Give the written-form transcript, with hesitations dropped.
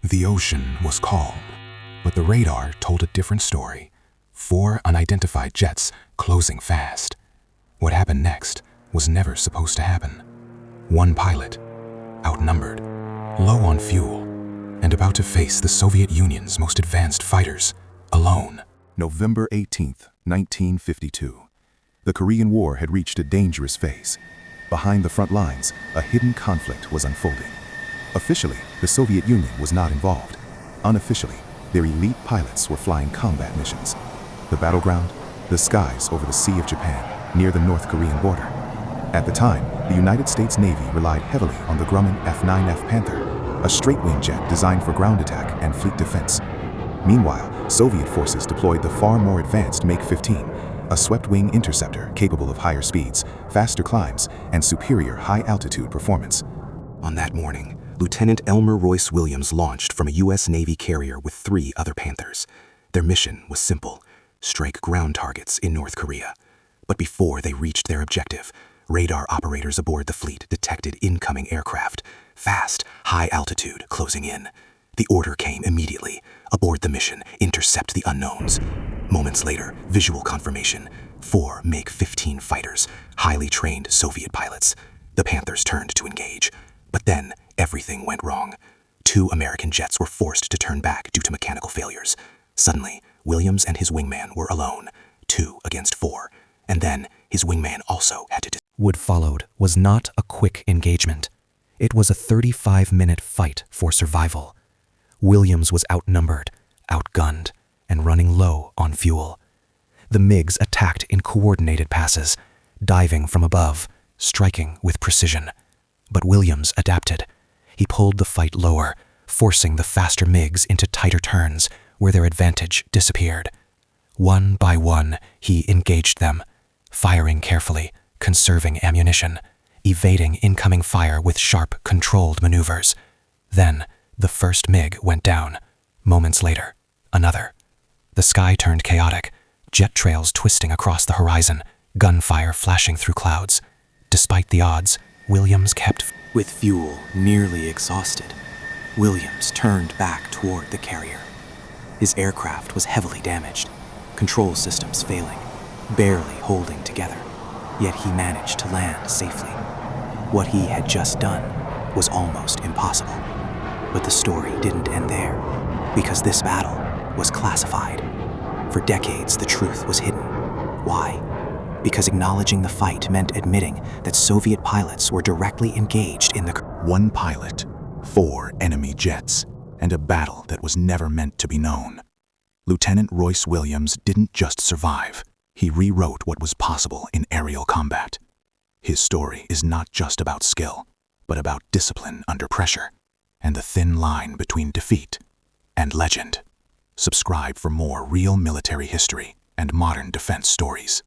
The ocean was calm, but the radar told a different story. 4 unidentified jets closing fast. What happened next was never supposed to happen. One pilot, outnumbered, low on fuel, and about to face the Soviet Union's most advanced fighters, alone. November 18, 1952. The Korean War had reached a dangerous phase. Behind the front lines, a hidden conflict was unfolding. Officially, the Soviet Union was not involved. Unofficially, their elite pilots were flying combat missions. The battleground, the skies over the Sea of Japan, near the North Korean border. At the time, the United States Navy relied heavily on the Grumman F-9F Panther, a straight-wing jet designed for ground attack and fleet defense. Meanwhile, Soviet forces deployed the far more advanced MiG-15, a swept-wing interceptor capable of higher speeds, faster climbs, and superior high-altitude performance. On that morning, Lt Elmer Royce Williams launched from a U.S. Navy carrier with 3 other Panthers. Their mission was simple: strike ground targets in North Korea. But before they reached their objective, radar operators aboard the fleet detected incoming aircraft, fast, high altitude, closing in. The order came immediately: aboard the mission, intercept the unknowns. Moments later, visual confirmation: 4 MiG-15 fighters, highly trained Soviet pilots. The Panthers turned to engage. But then, everything went wrong. 2 American jets were forced to turn back due to mechanical failures. Suddenly, Williams and his wingman were alone, 2 against 4. And then, his wingman also had to What followed was not a quick engagement. It was a 35-minute fight for survival. Williams was outnumbered, outgunned, and running low on fuel. The MiGs attacked in coordinated passes, diving from above, striking with precision. But Williams adapted. He pulled the fight lower, forcing the faster MiGs into tighter turns, where their advantage disappeared. One by one, he engaged them, firing carefully, conserving ammunition, evading incoming fire with sharp, controlled maneuvers. Then, the first MiG went down. Moments later, another. The sky turned chaotic, jet trails twisting across the horizon, gunfire flashing through clouds. Despite the odds, Williams kept. With fuel nearly exhausted, Williams turned back toward the carrier. His aircraft was heavily damaged, control systems failing, barely holding together. Yet he managed to land safely. What he had just done was almost impossible. But the story didn't end there, because this battle was classified. For decades, the truth was hidden. Why? Because acknowledging the fight meant admitting that Soviet pilots were directly engaged in the 1 pilot, 4 enemy jets, and a battle that was never meant to be known. Lt Royce Williams didn't just survive. He rewrote what was possible in aerial combat. His story is not just about skill, but about discipline under pressure, and the thin line between defeat and legend. Subscribe for more real military history and modern defense stories.